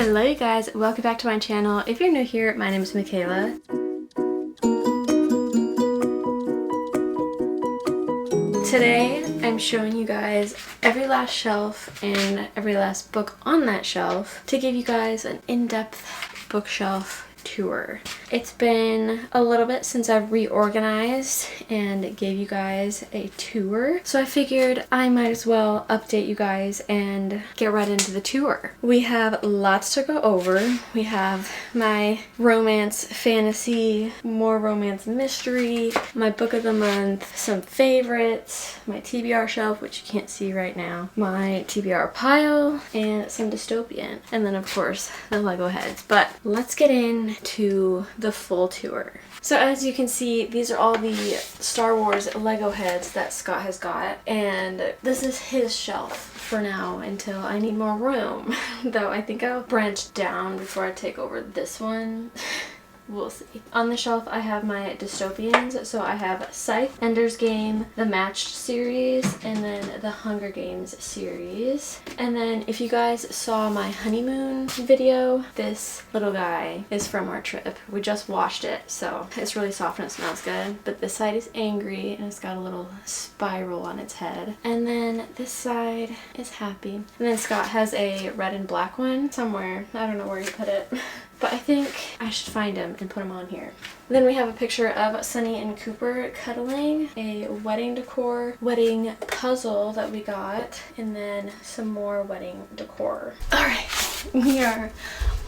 Hello you guys, welcome back to my channel. If you're new here, my name is Michaela. Today I'm showing you guys every last shelf and every last book on that shelf to give you guys an in-depth bookshelf tour. It's been a little bit since I've reorganized and gave you guys a tour, so I figured I might as well update you guys and get right into the tour. We have lots to go over. We have my romance fantasy, more romance mystery, my book of the month, some favorites, my TBR shelf, which you can't see right now, my TBR pile, and some dystopian, and then of course the Lego heads. But let's get into the full tour. So as you can see, these are all the Star Wars Lego heads that Scott has got, and this is his shelf for now until I need more room. Though I think I'll branch down before I take over this one. We'll see. On the shelf I have my dystopians, so I have Scythe, Ender's Game, the Matched series, and then the Hunger Games series. And then if you guys saw my honeymoon video, this little guy is from our trip. We just washed it, so it's really soft and it smells good. But this side is angry and it's got a little spiral on its head. And then this side is happy. And then Scott has a red and black one somewhere. I don't know where he put it. But I think I should find him and put him on here. Then we have a picture of Sunny and Cooper cuddling, a wedding decor, wedding puzzle that we got, and then some more wedding decor. Alright, we are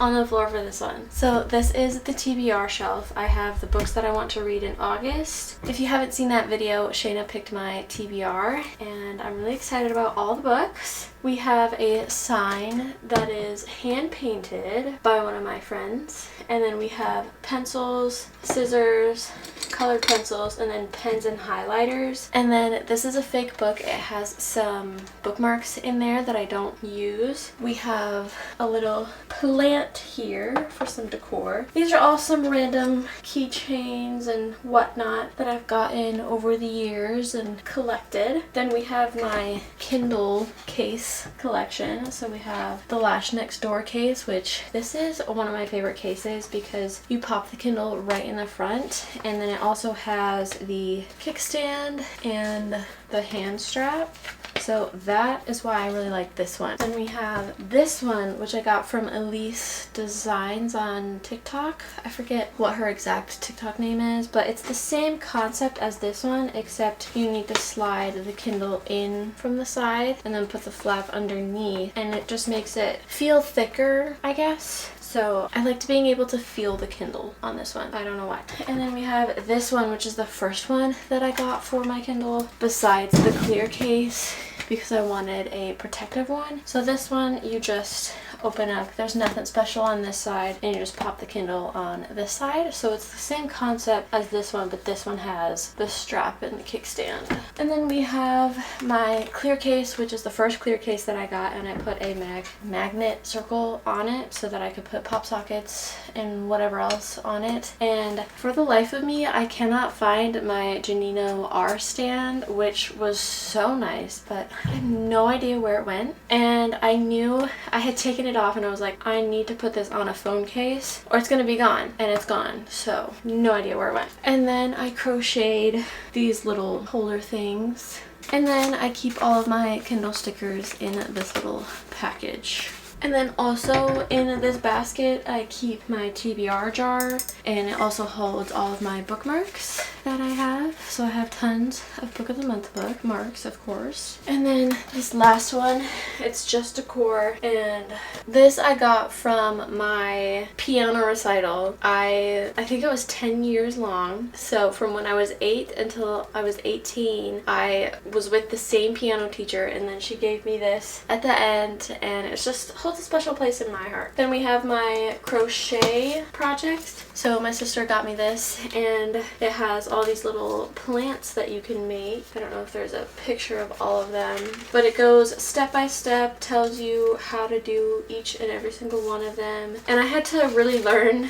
on the floor for this one. So this is the TBR shelf. I have the books that I want to read in August. If you haven't seen that video, Shayna picked my TBR, and I'm really excited about all the books. We have a sign that is hand painted by one of my friends, and then we have pencils, scissors, colored pencils, and then pens and highlighters. And then this is a fake book. It has some bookmarks in there that I don't use. We have a little plant here for some decor. These are all some random keychains and whatnot that I've gotten over the years and collected. Then we have my Kindle case collection. So we have the Lash Next Door case, which this is one of my favorite cases because you pop the Kindle right in the front, and then it also has the kickstand and the hand strap. So that is why I really like this one. Then we have this one, which I got from Elise Designs on TikTok. I forget what her exact TikTok name is, but it's the same concept as this one, except you need to slide the Kindle in from the side and then put the flap underneath, and it just makes it feel thicker, I guess. So I liked being able to feel the Kindle on this one. I don't know why. And then we have this one, which is the first one that I got for my Kindle, besides the clear case, because I wanted a protective one. So this one you just open up. There's nothing special on this side, and you just pop the Kindle on this side. So it's the same concept as this one, but this one has the strap and the kickstand. And then we have my clear case, which is the first clear case that I got, and I put a magnet circle on it so that I could put pop sockets and whatever else on it. And for the life of me, I cannot find my Janino R stand, which was so nice, but I have no idea where it went. And I knew I had taken it off, and I was like, I need to put this on a phone case or it's gonna be gone, and it's gone. So no idea where it went. And then I crocheted these little holder things, and then I keep all of my Kindle stickers in this little package. And then also in this basket I keep my TBR jar, and it also holds all of my bookmarks that I have. So I have tons of Book of the Month bookmarks, of course. And then this last one, it's just decor, and this I got from my piano recital. I think it was 10 years long. So from when I was 8 until I was 18, I was with the same piano teacher, and then she gave me this at the end, and it's just holds a special place in my heart. Then we have my crochet project. So my sister got me this, and it has all these little plants that you can make. I don't know if there's a picture of all of them, but it goes step by step, tells you how to do each and every single one of them. And I had to really learn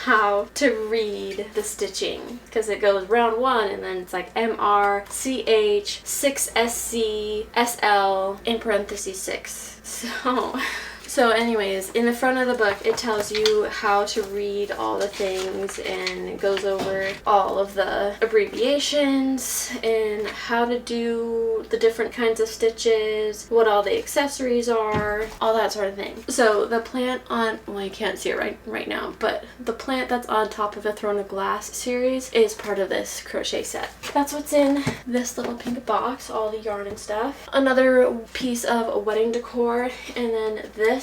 how to read the stitching, because it goes round 1 and then it's like MR, CH, 6SC, SL, in parentheses 6. So anyways, in the front of the book, it tells you how to read all the things and it goes over all of the abbreviations and how to do the different kinds of stitches, what all the accessories are, all that sort of thing. So the plant on, well, you can't see it right now, but the plant that's on top of the Throne of Glass series is part of this crochet set. That's what's in this little pink box, all the yarn and stuff. Another piece of wedding decor, and then this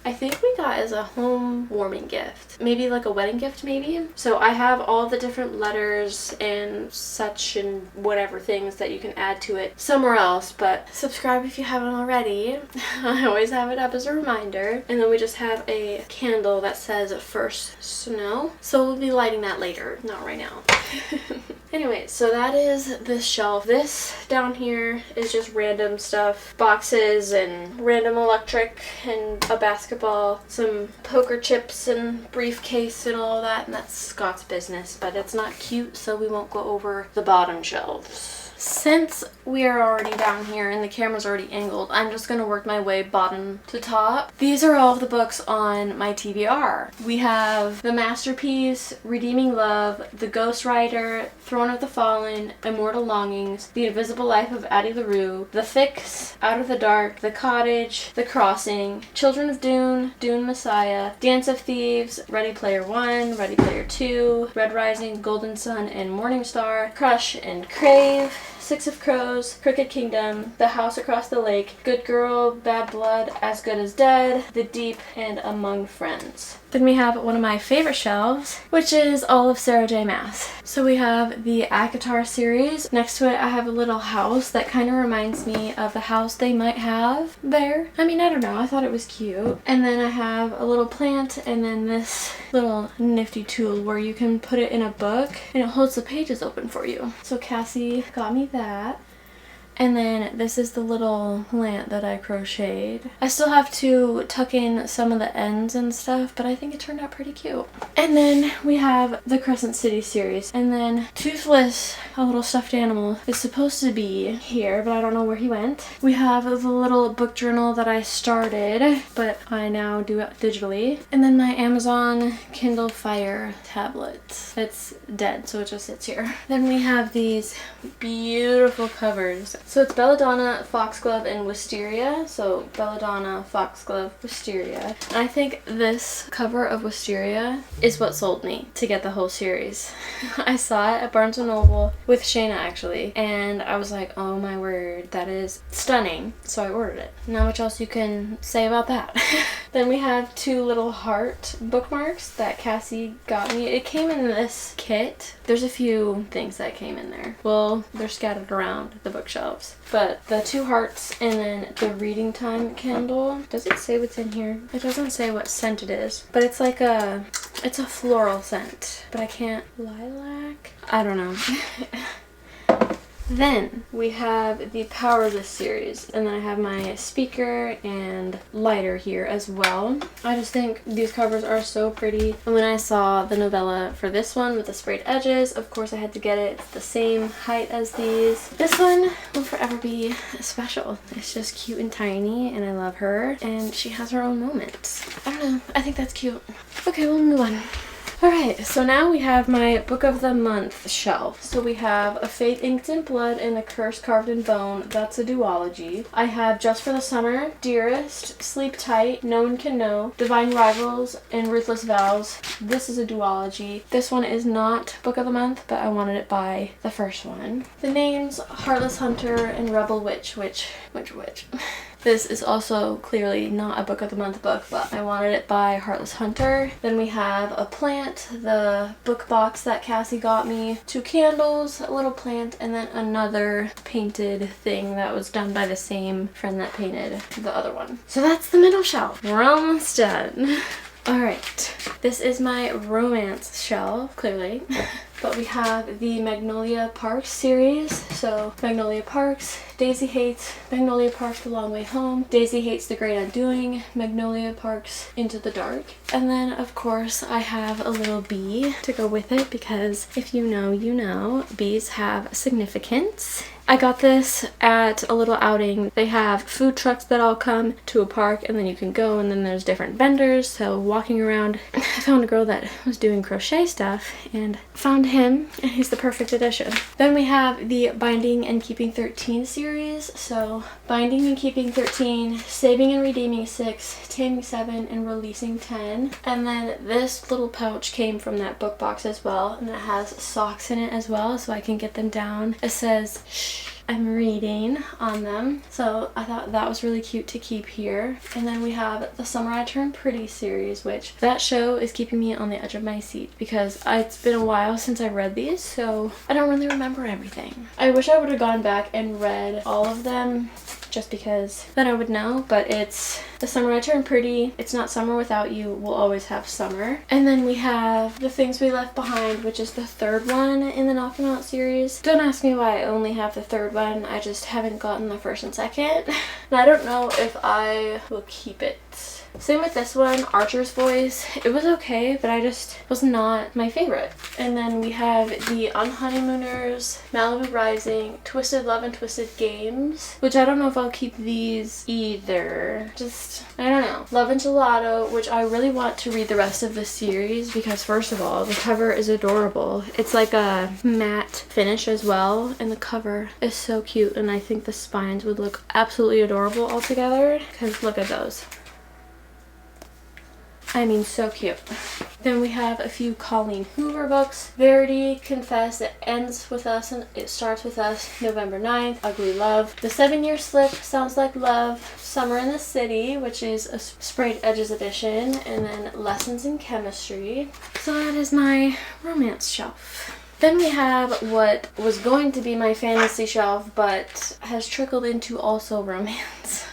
I think we got as a home warming gift. Maybe like a wedding gift maybe. So I have all the different letters and such and whatever things that you can add to it somewhere else, but subscribe if you haven't already. I always have it up as a reminder. And then we just have a candle that says First Snow. So we'll be lighting that later, not right now. Anyway, so that is this shelf. This down here is just random stuff. Boxes and random electric and a basketball, some poker chips and briefcase and all that, and that's Scott's business, but it's not cute, so we won't go over the bottom shelves. Since we are already down here and the camera's already angled, I'm just going to work my way bottom to top. These are all of the books on my TBR. We have The Masterpiece, Redeeming Love, The Ghost Rider, Throne of the Fallen, Immortal Longings, The Invisible Life of Addie LaRue, The Fix, Out of the Dark, The Cottage, The Crossing, Children of Dune, Dune Messiah, Dance of Thieves, Ready Player One, Ready Player Two, Red Rising, Golden Sun, and Morning Star, Crush and Crave, Six of Crows, Crooked Kingdom, The House Across the Lake, Good Girl, Bad Blood, As Good as Dead, The Deep, and Among Friends. Then we have one of my favorite shelves, which is all of Sarah J. Maas. So we have the ACOTAR series. Next to it I have a little house that kind of reminds me of the house they might have there. I mean, I don't know, I thought it was cute. And then I have a little plant and then this little nifty tool where you can put it in a book and it holds the pages open for you. So Cassie got me that. And then this is the little plant that I crocheted. I still have to tuck in some of the ends and stuff, but I think it turned out pretty cute. And then we have the Crescent City series. And then Toothless, a little stuffed animal, is supposed to be here, but I don't know where he went. We have the little book journal that I started, but I now do it digitally. And then my Amazon Kindle Fire tablet. It's dead, so it just sits here. Then we have these beautiful covers. So it's Belladonna, Foxglove, and Wisteria. So Belladonna, Foxglove, Wisteria. And I think this cover of Wisteria is what sold me to get the whole series. I saw it at Barnes & Noble with Shayna actually, and I was like, oh my word, that is stunning. So I ordered it. Not much else you can say about that. Then we have two little heart bookmarks that Cassie got me. It came in this kit. There's a few things that came in there. Well, they're scattered around the bookshelves. But the two hearts and then the reading time candle. Does it say what's in here? It doesn't say what scent it is. But it's like it's a floral scent. But I can't, lilac? I don't know. Then we have the Power of this series, and then I have my speaker and lighter here as well. I just think these covers are so pretty. And when I saw the novella for this one with the sprayed edges, of course I had to get it. It's the same height as these. This one will forever be special. It's just cute and tiny, and I love her, and she has her own moments. I don't know, I think that's cute. Okay, we'll move on. Alright, so now we have my Book of the Month shelf. So we have A Fate Inked in Blood and A Curse Carved in Bone. That's a duology. I have Just for the Summer, Dearest, Sleep Tight, No One Can Know, Divine Rivals, and Ruthless Vows. This is a duology. This one is not Book of the Month, but I wanted it by the first one. The names, Heartless Hunter and Rebel Witch. This is also clearly not a Book of the Month book, but I wanted it by Heartless Hunter. Then we have a plant, the book box that Cassie got me, two candles, a little plant, and then another painted thing that was done by the same friend that painted the other one. So that's the middle shelf. We're almost done. Alright, this is my romance shelf, clearly. But we have the Magnolia Parks series. So Magnolia Parks, Daisy Hates, Magnolia Parks The Long Way Home, Daisy Hates The Great Undoing, Magnolia Parks Into the Dark. And then of course I have a little bee to go with it because if you know, you know, bees have significance. I got this at a little outing. They have food trucks that all come to a park and then you can go and then there's different vendors. So walking around, I found a girl that was doing crochet stuff and found him and he's the perfect addition. Then we have the Binding and Keeping 13 series. So Binding and Keeping 13, Saving and Redeeming 6, Taming 7, and Releasing 10. And then this little pouch came from that book box as well and it has socks in it as well so I can get them down. It says, "Shh, I'm reading" on them, so I thought that was really cute to keep here. And then we have the Summer I Turned Pretty series, which that show is keeping me on the edge of my seat because it's been a while since I read these, so I don't really remember everything. I wish I would have gone back and read all of them just because then I would know, but it's The Summer I Turned Pretty, It's Not Summer Without You, We'll Always Have Summer. And then we have The Things We Left Behind, which is the third one in the Knockin' Out series. Don't ask me why I only have the third one, I just haven't gotten the first and second. And I don't know if I will keep it. Same with this one, Archer's Voice. It was okay, but I just was not my favorite. And then we have the Unhoneymooners, Malibu Rising, Twisted Love and Twisted Games, which I don't know if I'll keep these either. Just, I don't know. Love and Gelato, which I really want to read the rest of the series because first of all, the cover is adorable. It's like a matte finish as well, and the cover is so cute, and I think the spines would look absolutely adorable all together because look at those. I mean, so cute. Then we have a few Colleen Hoover books. Verity, Confess, It Ends With Us and It Starts With Us, November 9th. Ugly Love. The 7-Year Slip, Sounds Like Love. Summer in the City, which is a Sprayed Edges edition. And then Lessons in Chemistry. So that is my romance shelf. Then we have what was going to be my fantasy shelf, but has trickled into also romance.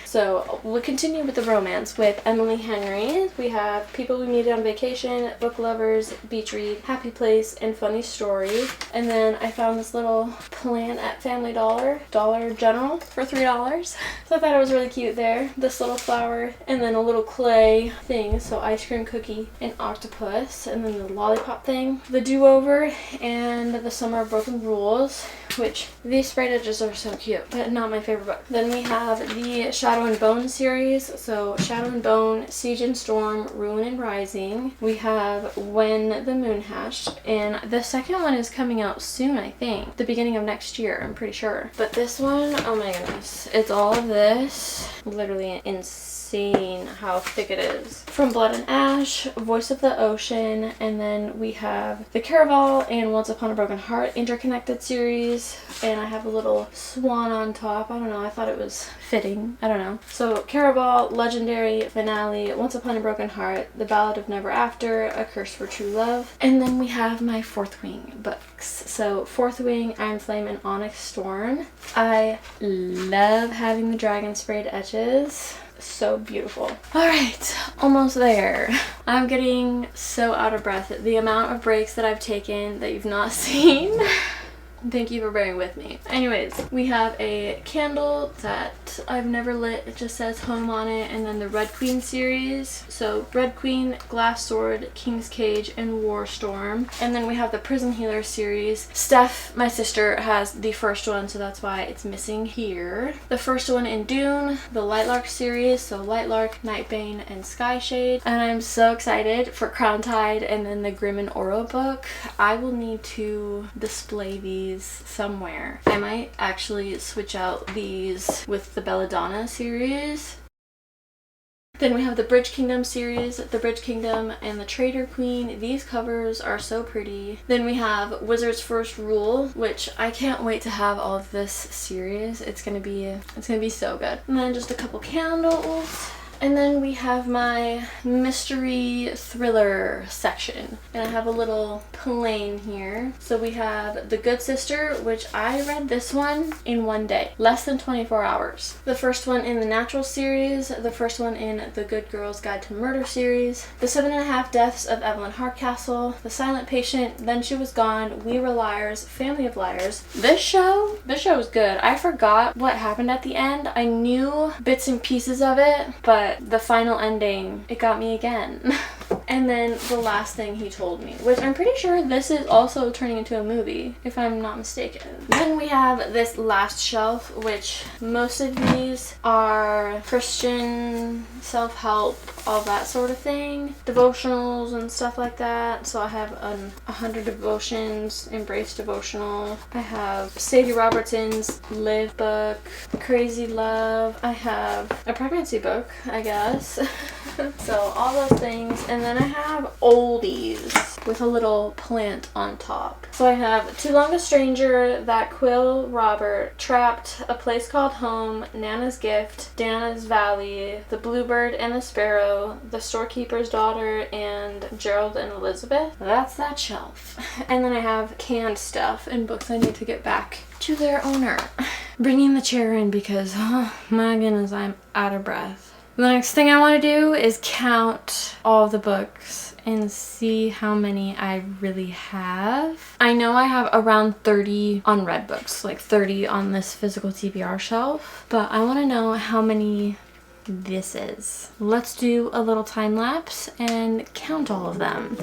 So we'll continue with the romance with Emily Henry. We have People We Meet on Vacation, Book Lovers, Beach Read, Happy Place, and Funny Story. And then I found this little plant at Family Dollar General for $3. So I thought it was really cute there. This little flower and then a little clay thing. So ice cream cookie and octopus. And then the lollipop thing. The Do-Over and the Summer of Broken Rules, which these sprayed edges are so cute, but not my favorite book. Then we have the Shadow and Bone series. So Shadow and Bone, Siege and Storm, Ruin and Rising. We have When the Moon Hatched, and the second one is coming out soon, I think. The beginning of next year, I'm pretty sure. But this one, oh my goodness. It's all of this. Literally insane how thick it is. From Blood and Ash, Voice of the Ocean, and then we have the Caraval and Once Upon a Broken Heart interconnected series, and I have a little swan on top. I don't know, I thought it was fitting. I don't know. So Caraval, Legendary, Finale, Once Upon a Broken Heart, The Ballad of Never After, A Curse for True Love, and then we have my Fourth Wing books. So Fourth Wing, Iron Flame, and Onyx Storm. I love having the dragon sprayed edges. So beautiful. All right, almost there. I'm getting so out of breath. The amount of breaks that I've taken that you've not seen. Thank you for bearing with me. Anyways, we have a candle that I've never lit. It just says home on it. And then the Red Queen series. So Red Queen, Glass Sword, King's Cage, and War Storm. And then we have the Prison Healer series. Steph, my sister, has the first one, so that's why it's missing here. The first one in Dune, the Lightlark series. So Lightlark, Nightbane, and Skyshade. And I'm so excited for Crown Tide and then the Grim and Oro book. I will need to display these somewhere. I might actually switch out these with the Belladonna series. Then we have the Bridge Kingdom series, the Bridge Kingdom, and the Traitor Queen. These covers are so pretty. Then we have Wizard's First Rule, which I can't wait to have all of this series. It's gonna be so good. And then just a couple candles. And then we have my mystery thriller section. And I have a little plane here. So we have The Good Sister, which I read this one in one day. Less than 24 hours. The first one in the Natural series. The first one in the Good Girl's Guide to Murder series. The 7.5 Deaths of Evelyn Hardcastle. The Silent Patient. Then She Was Gone. We Were Liars. Family of Liars. This show was good. I forgot what happened at the end. I knew bits and pieces of it, but the final ending, it got me again. And then The Last Thing He Told Me, which I'm pretty sure this is also turning into a movie, if I'm not mistaken. Then we have this last shelf, which most of these are Christian, self-help, all that sort of thing. Devotionals and stuff like that. So I have 100 devotions, Embrace Devotional. I have Sadie Robertson's Live book, Crazy Love. I have a pregnancy book, I guess. So all those things. And then I have oldies with a little plant on top. So I have Too Long a Stranger, That Quill Robert, Trapped, A Place Called Home, Nana's Gift, Dana's Valley, The Bluebird and the Sparrow, The Storekeeper's Daughter, and Gerald and Elizabeth. That's that shelf. And then I have canned stuff and books I need to get back to their owner. Bringing the chair in because, oh my goodness, I'm out of breath. The next thing I want to do is count all the books and see how many I really have. I know I have around 30 unread books, like 30 on this physical TBR shelf, but I want to know how many this is. Let's do a little time lapse and count all of them.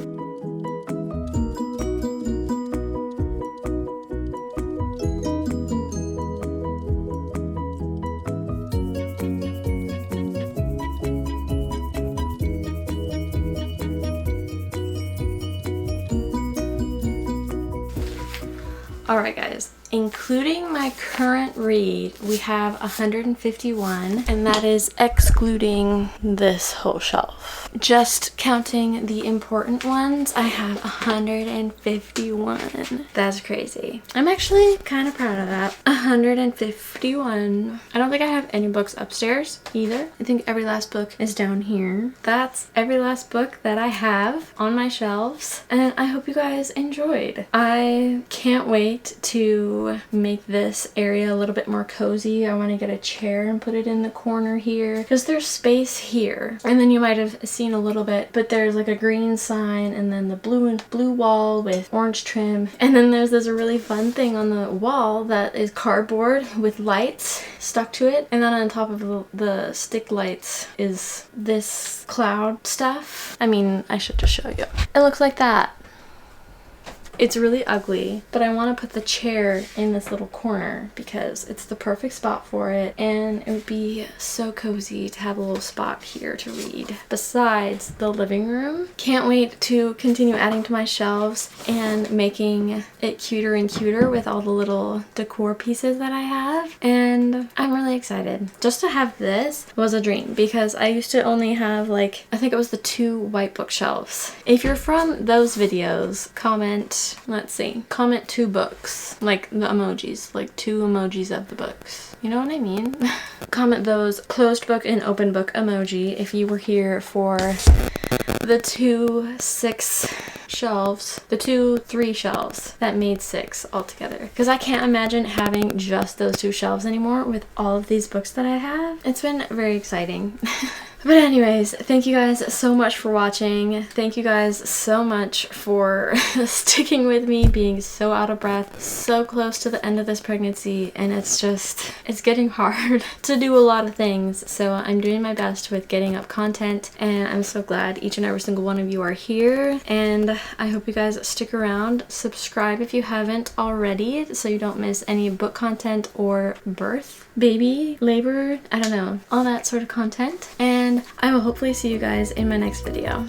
Alright guys, including my current read, we have 151, and that is excluding this whole shelf. Just counting the important ones, I have 151. That's crazy. I'm actually kind of proud of that. 151. I don't think I have any books upstairs either. I think every last book is down here. That's every last book that I have on my shelves, and I hope you guys enjoyed. I can't wait to make this area a little bit more cozy. I want to get a chair and put it in the corner here because there's space here. And then you might have seen a little bit, but there's like a green sign and then the blue wall with orange trim. And then there's this really fun thing on the wall that is cardboard with lights stuck to it. And then on top of the stick lights is this cloud stuff. I mean, I should just show you. It looks like that. It's really ugly, but I want to put the chair in this little corner because it's the perfect spot for it, and it would be so cozy to have a little spot here to read. Besides the living room, can't wait to continue adding to my shelves and making it cuter and cuter with all the little decor pieces that I have, and I'm really excited. Just to have this was a dream because I used to only have like, I think it was the 2 white bookshelves. If you're from those videos, comment. Let's see. Comment 2 books. Like the emojis. Like 2 emojis of the books. You know what I mean? Comment those closed book and open book emoji if you were here for the 2 6 shelves. The 2 3 shelves that made 6 altogether. Because I can't imagine having just those 2 shelves anymore with all of these books that I have. It's been very exciting. But anyways, thank you guys so much for watching. Thank you guys so much for sticking with me, being so out of breath, so close to the end of this pregnancy, and it's getting hard to do a lot of things. So I'm doing my best with getting up content, and I'm so glad each and every single one of you are here, and I hope you guys stick around. Subscribe if you haven't already so you don't miss any book content or birth, baby, labor, I don't know, all that sort of content. And I will hopefully see you guys in my next video.